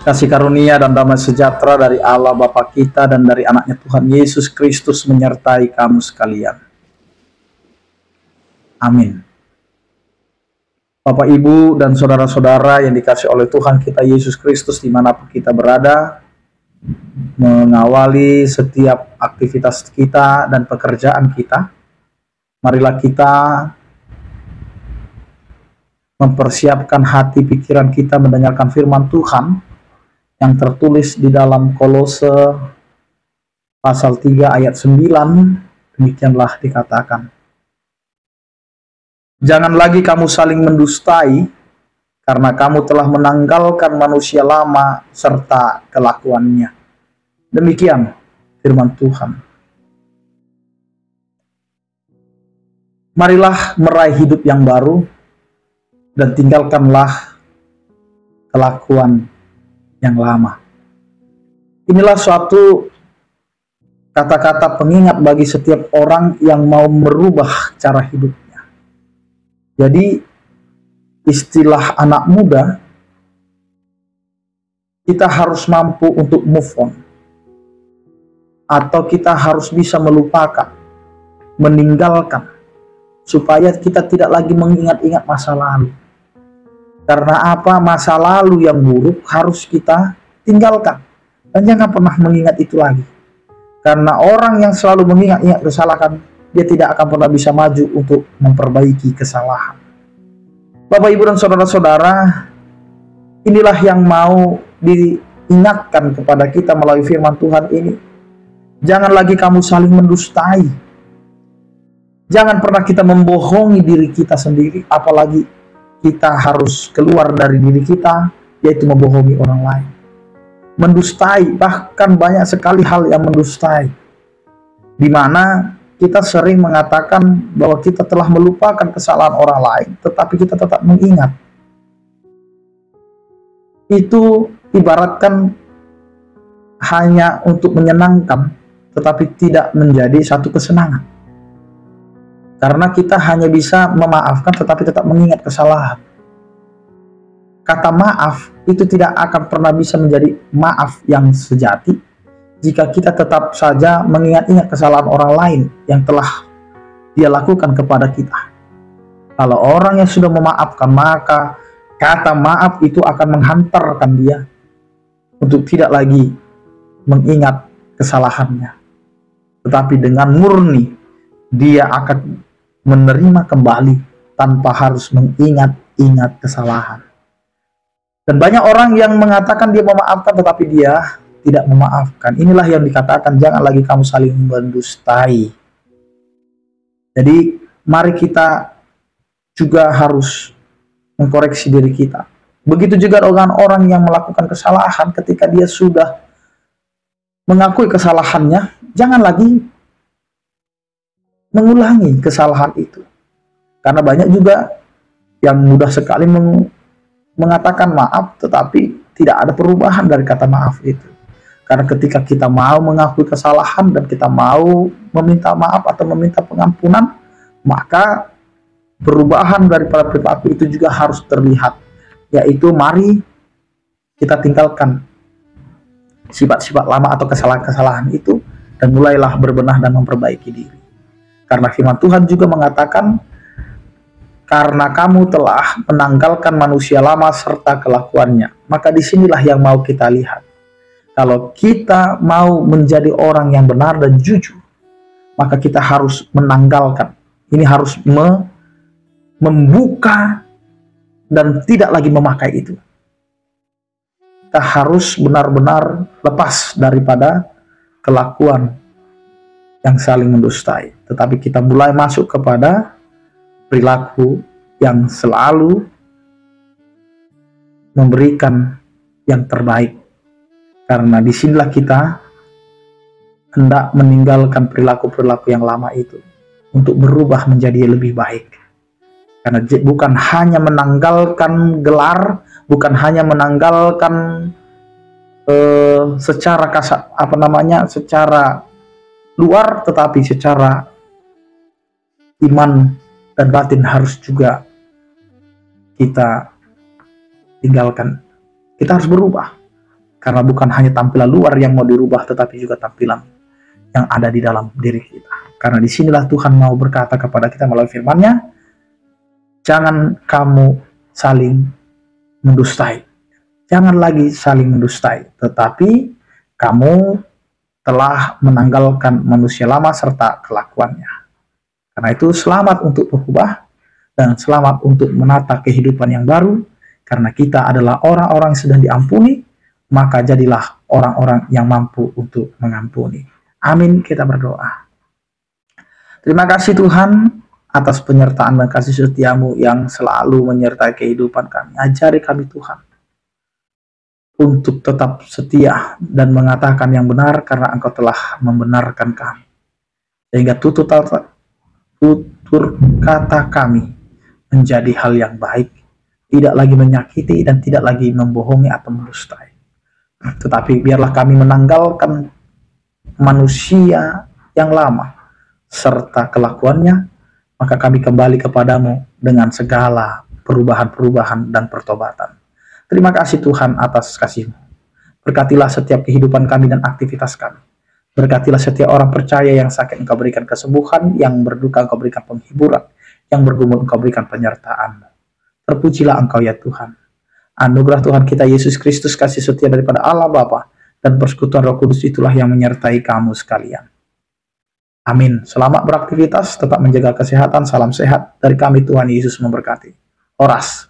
Kasih karunia dan damai sejahtera dari Allah Bapa kita dan dari anaknya Tuhan Yesus Kristus menyertai kamu sekalian. Amin. Bapak, Ibu, dan saudara-saudara yang dikasihi oleh Tuhan kita Yesus Kristus dimanapun kita berada, mengawali setiap aktivitas kita dan pekerjaan kita, marilah kita mempersiapkan hati pikiran kita mendengarkan firman Tuhan yang tertulis di dalam Kolose pasal 3 ayat 9. Demikianlah dikatakan, jangan lagi kamu saling mendustai, karena kamu telah menanggalkan manusia lama serta kelakuannya. Demikian firman Tuhan. Marilah meraih hidup yang baru dan tinggalkanlah kelakuan yang lama. Inilah suatu kata-kata pengingat bagi setiap orang yang mau merubah cara hidupnya. Jadi istilah anak muda, kita harus mampu untuk move on, atau kita harus bisa melupakan, meninggalkan, supaya kita tidak lagi mengingat-ingat masa lalu. Karena apa? Masa lalu yang buruk harus kita tinggalkan dan jangan pernah mengingat itu lagi. Karena orang yang selalu mengingat-ingat kesalahan, dia tidak akan pernah bisa maju untuk memperbaiki kesalahan. Bapak, Ibu, dan saudara-saudara, inilah yang mau diingatkan kepada kita melalui firman Tuhan ini. Jangan lagi kamu saling mendustai. Jangan pernah kita membohongi diri kita sendiri, apalagi kita harus keluar dari diri kita, yaitu membohongi orang lain. Mendustai, bahkan banyak sekali hal yang mendustai, di mana kita sering mengatakan bahwa kita telah melupakan kesalahan orang lain, tetapi kita tetap mengingat. Itu ibaratkan hanya untuk menyenangkan, tetapi tidak menjadi satu kesenangan. Karena kita hanya bisa memaafkan tetapi tetap mengingat kesalahan. Kata maaf itu tidak akan pernah bisa menjadi maaf yang sejati jika kita tetap saja mengingat-ingat kesalahan orang lain yang telah dia lakukan kepada kita. Kalau orang yang sudah memaafkan, maka kata maaf itu akan menghantarkan dia untuk tidak lagi mengingat kesalahannya. Tetapi dengan murni dia akan menerima kembali tanpa harus mengingat-ingat kesalahan. Dan banyak orang yang mengatakan dia memaafkan tetapi dia tidak memaafkan. Inilah yang dikatakan jangan lagi kamu saling mendustai. Jadi mari kita juga harus mengkoreksi diri kita. Begitu juga dengan orang yang melakukan kesalahan, ketika dia sudah mengakui kesalahannya, jangan lagi mengulangi kesalahan itu. Karena banyak juga yang mudah sekali mengatakan maaf tetapi tidak ada perubahan dari kata maaf itu. Karena ketika kita mau mengakui kesalahan dan kita mau meminta maaf atau meminta pengampunan, maka perubahan daripada perilaku itu juga harus terlihat, yaitu mari kita tinggalkan sifat-sifat lama atau kesalahan-kesalahan itu dan mulailah berbenah dan memperbaiki diri. Karena firman Tuhan juga mengatakan, karena kamu telah menanggalkan manusia lama serta kelakuannya. Maka disinilah yang mau kita lihat. Kalau kita mau menjadi orang yang benar dan jujur, maka kita harus menanggalkan. Ini harus membuka dan tidak lagi memakai itu. Kita harus benar-benar lepas daripada kelakuan yang saling mendustai, tetapi kita mulai masuk kepada perilaku yang selalu memberikan yang terbaik. Karena disinilah kita hendak meninggalkan perilaku-perilaku yang lama itu untuk berubah menjadi lebih baik. Karena bukan hanya menanggalkan gelar, bukan hanya menanggalkan secara kasar, secara luar, tetapi secara iman dan batin harus juga kita tinggalkan. Kita harus berubah. Karena bukan hanya tampilan luar yang mau dirubah, tetapi juga tampilan yang ada di dalam diri kita. Karena disinilah Tuhan mau berkata kepada kita melalui firman-Nya, jangan kamu saling mendustai. Jangan lagi saling mendustai, tetapi kamu telah menanggalkan manusia lama serta kelakuannya. Karena itu selamat untuk berubah dan selamat untuk menata kehidupan yang baru. Karena kita adalah orang-orang yang sedang diampuni, maka jadilah orang-orang yang mampu untuk mengampuni. Amin, kita berdoa. Terima kasih Tuhan atas penyertaan dan kasih setiamu yang selalu menyertai kehidupan kami. Ajari kami Tuhan untuk tetap setia dan mengatakan yang benar karena Engkau telah membenarkan kami. Sehingga tutur kata kami menjadi hal yang baik, tidak lagi menyakiti dan tidak lagi membohongi atau mendustai. Tetapi biarlah kami menanggalkan manusia yang lama serta kelakuannya, maka kami kembali kepadamu dengan segala perubahan-perubahan dan pertobatan. Terima kasih Tuhan atas kasih-Mu. Berkatilah setiap kehidupan kami dan aktivitas kami. Berkatilah setiap orang percaya yang sakit Engkau berikan kesembuhan, yang berduka Engkau berikan penghiburan, yang bergumul Engkau berikan penyertaan-Mu. Terpujilah Engkau ya Tuhan. Anugerah Tuhan kita Yesus Kristus, kasih setia daripada Allah Bapa dan persekutuan Roh Kudus itulah yang menyertai kamu sekalian. Amin. Selamat beraktivitas, tetap menjaga kesehatan. Salam sehat dari kami, Tuhan Yesus memberkati. Horas.